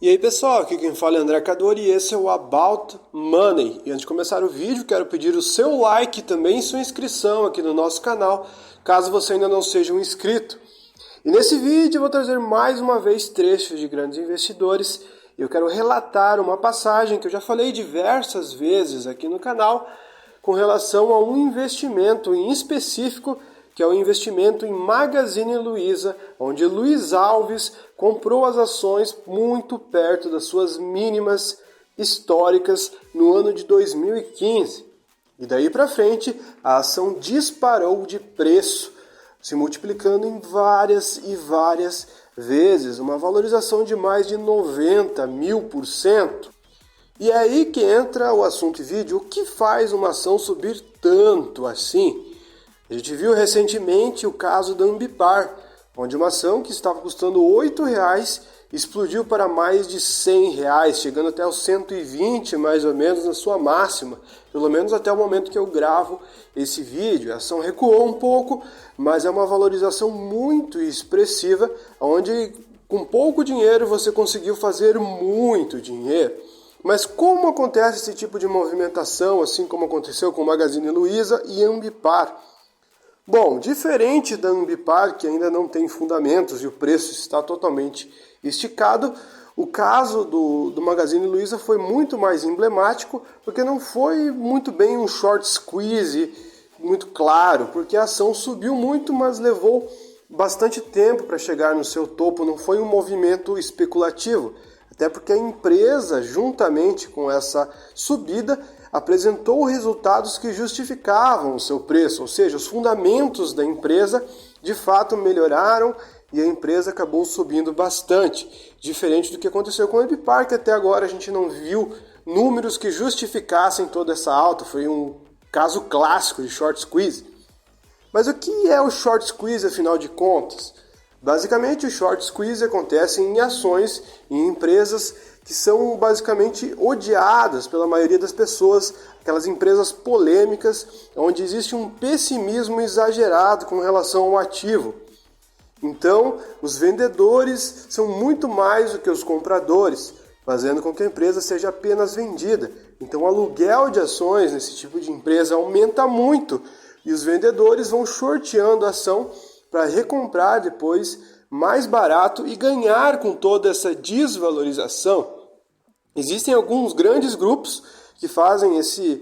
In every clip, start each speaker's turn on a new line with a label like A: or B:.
A: E aí pessoal, aqui quem fala é André Cadori e esse é o About Money. E antes de começar o vídeo, quero pedir o seu like e também sua inscrição aqui no nosso canal, caso você ainda não seja um inscrito. E nesse vídeo eu vou trazer mais uma vez trechos de grandes investidores. Eu quero relatar uma passagem que eu já falei diversas vezes aqui no canal com relação a um investimento em específico, que é o investimento em Magazine Luiza, onde Luiz Alves comprou as ações muito perto das suas mínimas históricas no ano de 2015. E daí para frente, a ação disparou de preço, se multiplicando em várias e várias vezes, uma valorização de mais de 90.000%. E é aí que entra o assunto vídeo, o que faz uma ação subir tanto assim? A gente viu recentemente o caso da Ambipar, onde uma ação que estava custando R$ 8,00 explodiu para mais de R$ 100,00, chegando até os 120 mais ou menos na sua máxima, pelo menos até o momento que eu gravo esse vídeo. A ação recuou um pouco, mas é uma valorização muito expressiva, onde com pouco dinheiro você conseguiu fazer muito dinheiro. Mas como acontece esse tipo de movimentação, assim como aconteceu com Magazine Luiza e Ambipar? Bom, diferente da Ambipar, que ainda não tem fundamentos e o preço está totalmente esticado, o caso do Magazine Luiza foi muito mais emblemático, porque não foi muito bem um short squeeze muito claro, porque a ação subiu muito, mas levou bastante tempo para chegar no seu topo, não foi um movimento especulativo, até porque a empresa, juntamente com essa subida, apresentou resultados que justificavam o seu preço, ou seja, os fundamentos da empresa de fato melhoraram e a empresa acabou subindo bastante, diferente do que aconteceu com a Ambipar, que até agora a gente não viu números que justificassem toda essa alta, foi um caso clássico de short squeeze. Mas o que é o short squeeze afinal de contas? Basicamente o short squeeze acontece em ações, em empresas que são basicamente odiadas pela maioria das pessoas, aquelas empresas polêmicas, onde existe um pessimismo exagerado com relação ao ativo. Então, os vendedores são muito mais do que os compradores, fazendo com que a empresa seja apenas vendida. Então, o aluguel de ações nesse tipo de empresa aumenta muito e os vendedores vão shorteando a ação para recomprar depois mais barato e ganhar com toda essa desvalorização. Existem alguns grandes grupos que fazem esse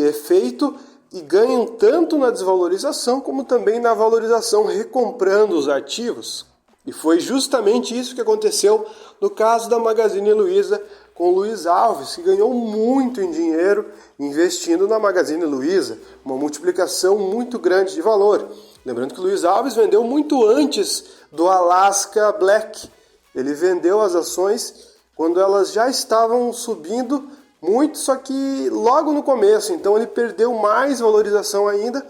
A: efeito e ganham tanto na desvalorização como também na valorização, recomprando os ativos. E foi justamente isso que aconteceu no caso da Magazine Luiza com Luiz Alves, que ganhou muito em dinheiro investindo na Magazine Luiza, uma multiplicação muito grande de valor. Lembrando que o Luiz Alves vendeu muito antes do Alaska Black. Ele vendeu as ações quando elas já estavam subindo muito, só que logo no começo. Então ele perdeu mais valorização ainda,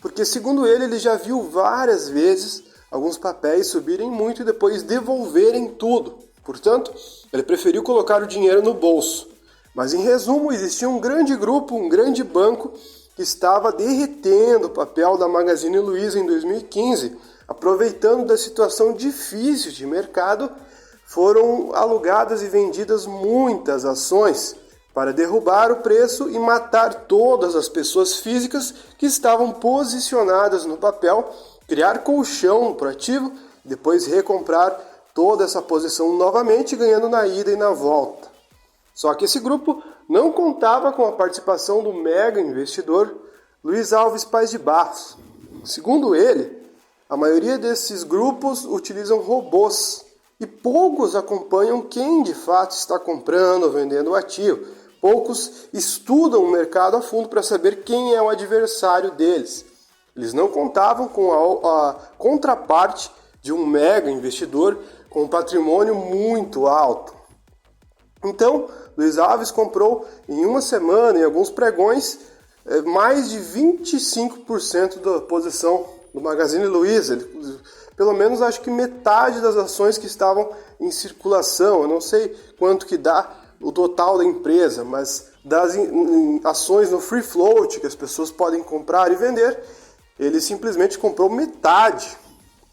A: porque segundo ele já viu várias vezes alguns papéis subirem muito e depois devolverem tudo. Portanto, ele preferiu colocar o dinheiro no bolso. Mas em resumo, existia um grande grupo, um grande banco que estava derretendo o papel da Magazine Luiza em 2015, aproveitando da situação difícil de mercado. Foram alugadas e vendidas muitas ações para derrubar o preço e matar todas as pessoas físicas que estavam posicionadas no papel, criar colchão para o ativo, depois recomprar toda essa posição novamente, ganhando na ida e na volta. Só que esse grupo não contava com a participação do mega investidor Luiz Alves Paz de Barros. Segundo ele, a maioria desses grupos utilizam robôs e poucos acompanham quem de fato está comprando ou vendendo o ativo. Poucos estudam o mercado a fundo para saber quem é o adversário deles. Eles não contavam com a contraparte de um mega investidor com um patrimônio muito alto. Então, Luiz Alves comprou em uma semana, em alguns pregões, mais de 25% da posição do Magazine Luiza. Pelo menos acho que metade das ações que estavam em circulação. Eu não sei quanto que dá o total da empresa, mas das ações no free float que as pessoas podem comprar e vender, ele simplesmente comprou metade.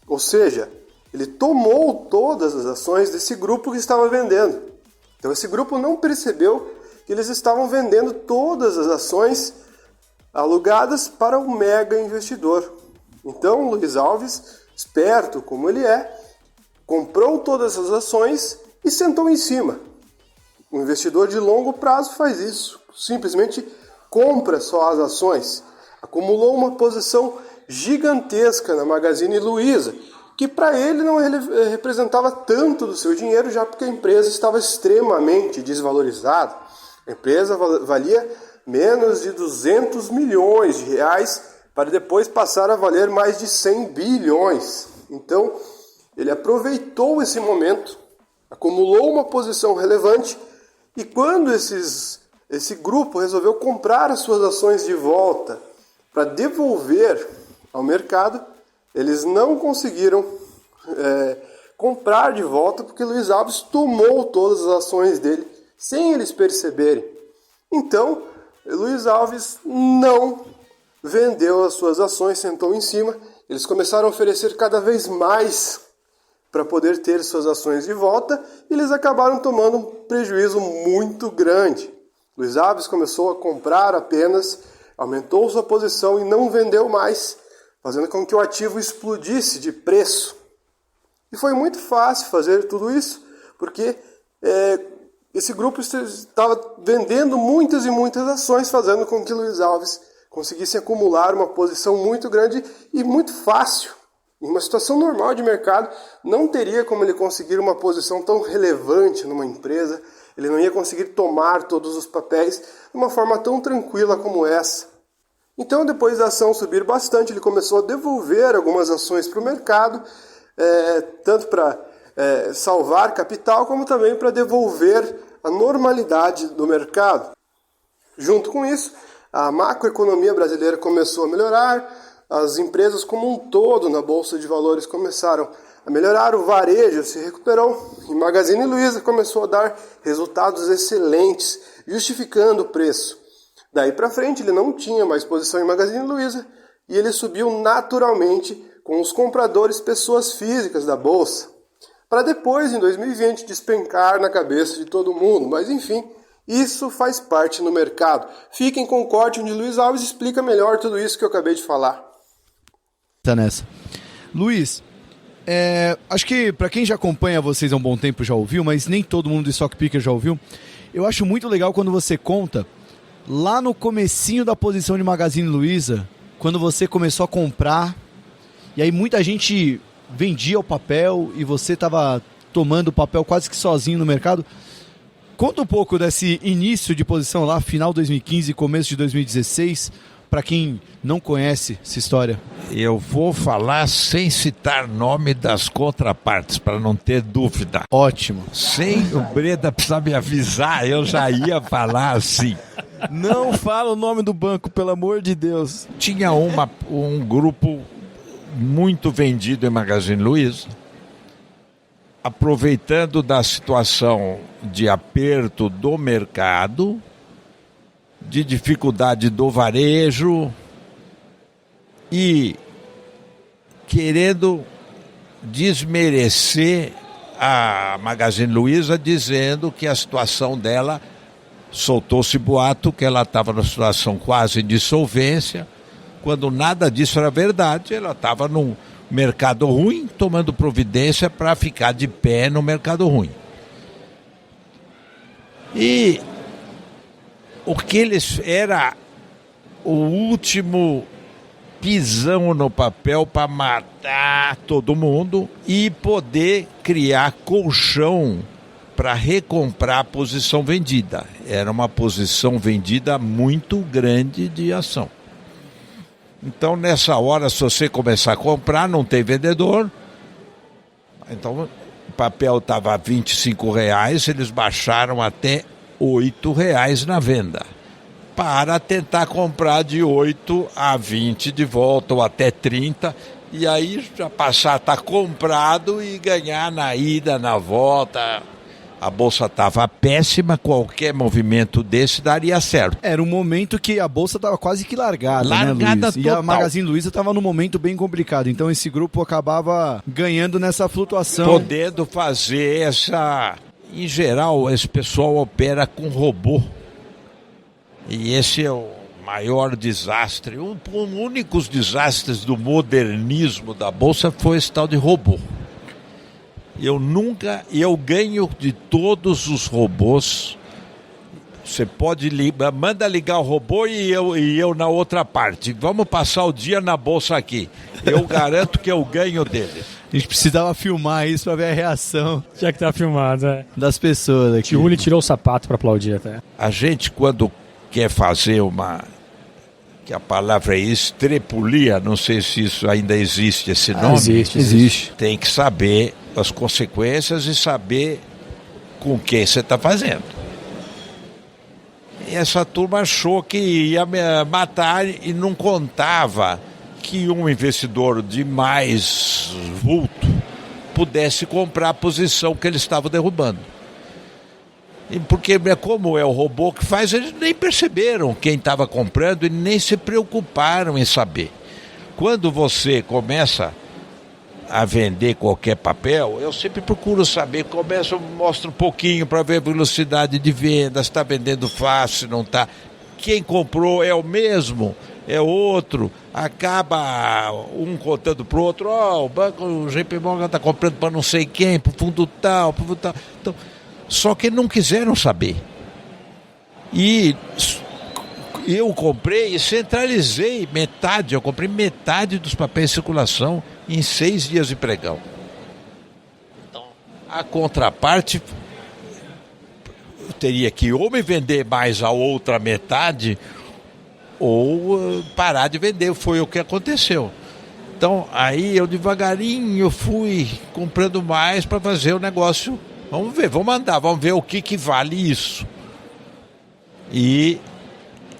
A: Ou seja, ele tomou todas as ações desse grupo que estava vendendo. Então esse grupo não percebeu que eles estavam vendendo todas as ações alugadas para um mega investidor. Então Luiz Alves, esperto como ele é, comprou todas as ações e sentou em cima. O investidor de longo prazo faz isso, simplesmente compra só as ações. Acumulou uma posição gigantesca na Magazine Luiza, que para ele não representava tanto do seu dinheiro, já porque a empresa estava extremamente desvalorizada. A empresa valia menos de 200 milhões de reais para depois passar a valer mais de 100 bilhões. Então, ele aproveitou esse momento, acumulou uma posição relevante e quando esse grupo resolveu comprar as suas ações de volta para devolver ao mercado, eles não conseguiram comprar de volta porque Luiz Alves tomou todas as ações dele sem eles perceberem. Então, Luiz Alves não vendeu as suas ações, sentou em cima. Eles começaram a oferecer cada vez mais para poder ter suas ações de volta e eles acabaram tomando um prejuízo muito grande. Luiz Alves começou a comprar apenas, aumentou sua posição e não vendeu mais, fazendo com que o ativo explodisse de preço. E foi muito fácil fazer tudo isso, porque esse grupo estava vendendo muitas e muitas ações, fazendo com que Luiz Alves conseguisse acumular uma posição muito grande e muito fácil. Em uma situação normal de mercado, não teria como ele conseguir uma posição tão relevante numa empresa, ele não ia conseguir tomar todos os papéis de uma forma tão tranquila como essa. Então, depois da ação subir bastante, ele começou a devolver algumas ações para o mercado, tanto para salvar capital, como também para devolver a normalidade do mercado. Junto com isso, a macroeconomia brasileira começou a melhorar, as empresas como um todo na Bolsa de Valores começaram a melhorar, o varejo se recuperou e Magazine Luiza começou a dar resultados excelentes, justificando o preço. Daí para frente ele não tinha mais posição em Magazine Luiza e ele subiu naturalmente com os compradores pessoas físicas da Bolsa, para depois, em 2020, despencar na cabeça de todo mundo. Mas enfim, isso faz parte no mercado. Fiquem com o corte onde Luiz Alves explica melhor tudo isso que eu acabei de falar.
B: Tá nessa. Luiz, acho que para quem já acompanha vocês há um bom tempo já ouviu, mas nem todo mundo do Stock Picker já ouviu. Eu acho muito legal quando você conta lá no comecinho da posição de Magazine Luiza, quando você começou a comprar, e aí muita gente vendia o papel e você estava tomando o papel quase que sozinho no mercado. Conta um pouco desse início de posição lá, final de 2015, começo de 2016, para quem não conhece essa história.
C: Eu vou falar sem citar nome das contrapartes, para não ter dúvida.
B: Ótimo.
C: Sem o Breda precisar me avisar, eu já ia falar assim.
B: Não fala o nome do banco, pelo amor de Deus.
C: Tinha um grupo muito vendido em Magazine Luiza, aproveitando da situação de aperto do mercado, de dificuldade do varejo e querendo desmerecer a Magazine Luiza, dizendo que a situação dela, soltou-se boato que ela estava numa situação quase de insolvência, quando nada disso era verdade. Ela estava num mercado ruim, tomando providência para ficar de pé no mercado ruim. E o que eles era o último pisão no papel para matar todo mundo e poder criar colchão para recomprar a posição vendida. Era uma posição vendida muito grande de ação. Então, nessa hora, se você começar a comprar, não tem vendedor. Então, o papel estava a R$25, eles baixaram até R$8 na venda, para tentar comprar de 8 a 20 de volta, ou até 30, e aí já passar a estar comprado e ganhar na ida, na volta. A bolsa estava péssima, qualquer movimento desse daria certo.
B: Era um momento que a bolsa estava quase que largada, né, Luiz? E a Magazine Luiza estava num momento bem complicado. Então esse grupo acabava ganhando nessa flutuação.
C: Podendo fazer essa... Em geral, esse pessoal opera com robô. E esse é o maior desastre. Um dos únicos desastres do modernismo da bolsa foi esse tal de robô. Eu ganho de todos os robôs. Você pode manda ligar o robô e eu na outra parte. Vamos passar o dia na bolsa aqui. Eu garanto que eu ganho dele.
B: A gente precisava filmar isso para ver a reação.
D: Já que tá filmado,
B: das pessoas aqui.
D: Tiuli tirou o sapato para aplaudir até.
C: A gente, quando quer fazer que a palavra é estrepulia, não sei se isso ainda existe, esse nome.
D: Existe.
C: Tem que saber as consequências e saber com quem você está fazendo. E essa turma achou que ia matar e não contava que um investidor de mais vulto pudesse comprar a posição que eles estavam derrubando. E porque como é o robô que faz, eles nem perceberam quem estava comprando e nem se preocuparam em saber. Quando você começa a vender qualquer papel, eu sempre procuro saber, mostro um pouquinho para ver a velocidade de venda, se está vendendo fácil, não está. Quem comprou é o mesmo, é outro, acaba um contando para o outro, o banco, o JP Morgan está comprando para não sei quem, para o fundo tal. Então, só que não quiseram saber. E eu comprei e centralizei metade, eu comprei metade dos papéis de circulação em 6 dias de pregão. Então, a contraparte, eu teria que ou me vender mais a outra metade ou parar de vender, foi o que aconteceu. Então, aí eu devagarinho fui comprando mais para fazer o negócio. Vamos ver, vamos ver o que vale isso. E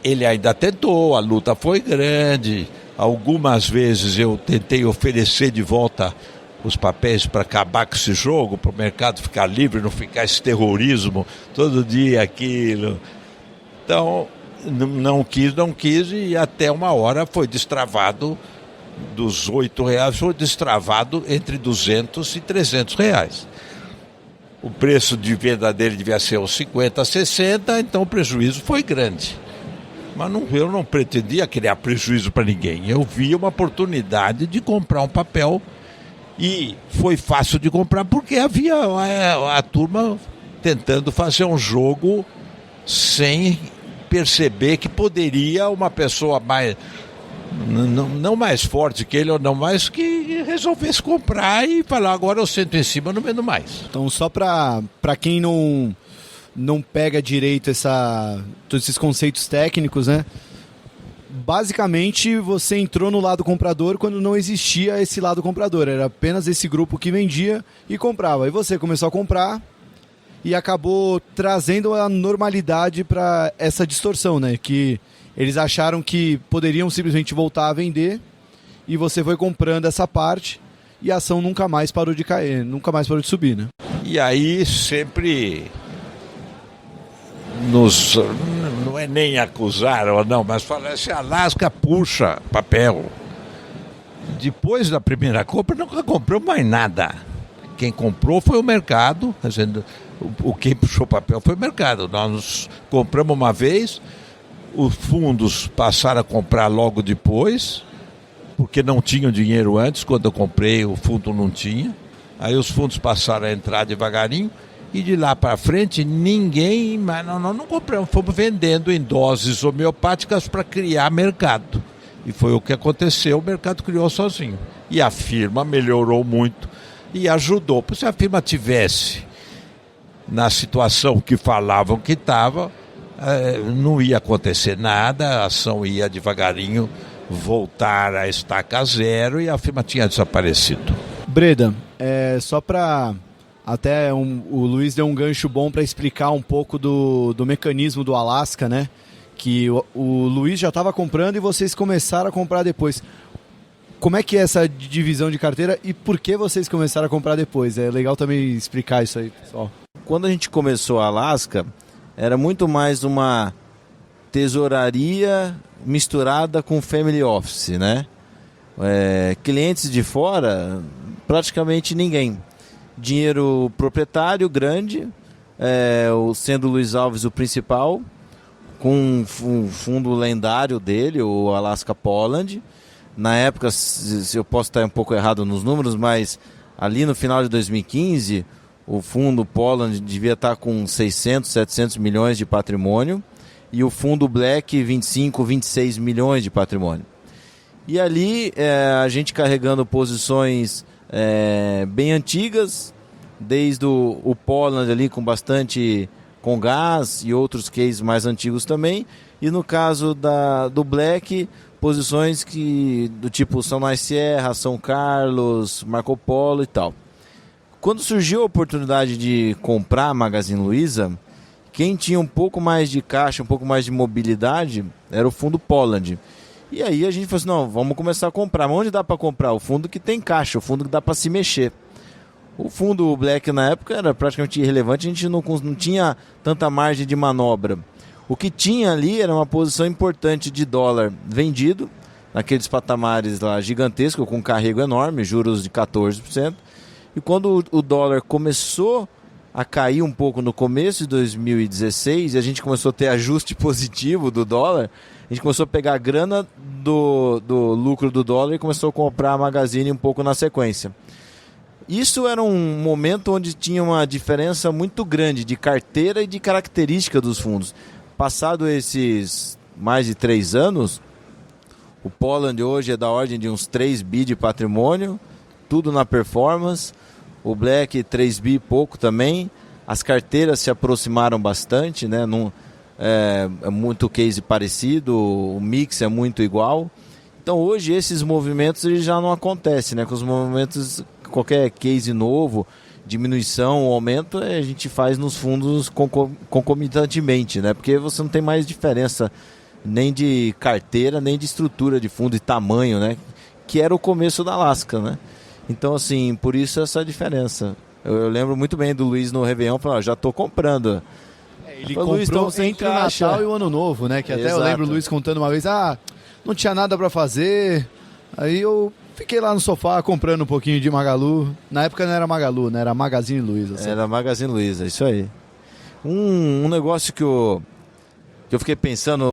C: ele ainda tentou, a luta foi grande. Algumas vezes eu tentei oferecer de volta os papéis para acabar com esse jogo, para o mercado ficar livre, não ficar esse terrorismo, todo dia aquilo. Então, não quis, e até uma hora foi destravado, dos R$8, foi destravado entre R$200 e R$300. O preço de venda dele devia ser uns 50, 60, então o prejuízo foi grande. Mas eu não pretendia criar prejuízo para ninguém. Eu vi uma oportunidade de comprar um papel e foi fácil de comprar porque havia a turma tentando fazer um jogo sem perceber que poderia uma pessoa mais... Não mais forte que ele ou não, mas que resolvesse comprar e falar, agora eu sento em cima, não vendo mais.
B: Então, só para quem não pega direito todos esses conceitos técnicos, né? Basicamente, você entrou no lado comprador quando não existia esse lado comprador. Era apenas esse grupo que vendia e comprava. E você começou a comprar e acabou trazendo a normalidade para essa distorção, né? Que eles acharam que poderiam simplesmente voltar a vender e você foi comprando essa parte e a ação nunca mais parou de cair, nunca mais parou de subir, né?
C: E aí sempre não é nem acusar ou não, mas falar assim, a Lasca puxa papel. Depois da primeira compra nunca comprou mais nada. Quem comprou foi o mercado, dizendo, quem puxou papel foi o mercado. Nós compramos uma vez, os fundos passaram a comprar logo depois, porque não tinham dinheiro antes. Quando eu comprei, o fundo não tinha. Aí os fundos passaram a entrar devagarinho e de lá para frente ninguém, mas não compramos, fomos vendendo em doses homeopáticas para criar mercado. E foi o que aconteceu, o mercado criou sozinho. E a firma melhorou muito e ajudou. Se a firma tivesse na situação que falavam que estava, não ia acontecer nada, a ação ia devagarinho voltar a estaca zero e a firma tinha desaparecido.
B: Breda, só para... Até o Luiz deu um gancho bom para explicar um pouco do mecanismo do Alasca, né? Que o Luiz já estava comprando e vocês começaram a comprar depois. Como é que é essa divisão de carteira e por que vocês começaram a comprar depois? É legal também explicar isso aí, pessoal.
C: quando a gente começou a Alaska, era muito mais uma tesouraria misturada com family office, né? Clientes de fora, praticamente ninguém. Dinheiro proprietário grande, sendo o Luiz Alves o principal, com um fundo lendário dele, o Alaska Poland. Na época, se eu posso estar um pouco errado nos números, mas ali no final de 2015, o fundo Poland devia estar com 600, 700 milhões de patrimônio e o fundo Black 25, 26 milhões de patrimônio. E ali a gente carregando posições bem antigas, desde o Poland ali com gás e outros cases mais antigos também. E no caso do Black, posições do tipo São Luís Sierra, São Carlos, Marco Polo e tal. Quando surgiu a oportunidade de comprar a Magazine Luiza, quem tinha um pouco mais de caixa, um pouco mais de mobilidade, era o fundo Poland. E aí a gente falou assim, não, vamos começar a comprar. Mas onde dá para comprar? O fundo que tem caixa, o fundo que dá para se mexer. O fundo Black na época era praticamente irrelevante, a gente não tinha tanta margem de manobra. O que tinha ali era uma posição importante de dólar vendido, naqueles patamares lá gigantescos, com um carrego enorme, juros de 14%. E quando o dólar começou a cair um pouco no começo de 2016, e a gente começou a ter ajuste positivo do dólar, a gente começou a pegar a grana do lucro do dólar e começou a comprar a Magazine um pouco na sequência. Isso era um momento onde tinha uma diferença muito grande de carteira e de característica dos fundos. Passado esses mais de 3 anos, o Poland hoje é da ordem de uns 3 bi de patrimônio, tudo na performance. O Black 3 bi pouco também. As carteiras se aproximaram bastante, né? É muito case parecido, o mix é muito igual. Então hoje esses movimentos eles já não acontecem, né? Com os movimentos, qualquer case novo, diminuição ou aumento, a gente faz nos fundos concomitantemente, né? Porque você não tem mais diferença nem de carteira, nem de estrutura de fundo e tamanho, né? Que era o começo da Alaska, né? Então, assim, por isso essa diferença. Eu lembro muito bem do Luiz no Réveillon, falando, já estou comprando.
B: Ele comprou entre o Natal e o Ano Novo, né? Que até
C: Exato.
B: Eu lembro o Luiz contando uma vez, não tinha nada para fazer, aí eu fiquei lá no sofá comprando um pouquinho de Magalu. Na época não era Magalu, né? Era Magazine Luiza. Assim.
C: Era Magazine Luiza, isso aí. Um negócio que eu fiquei pensando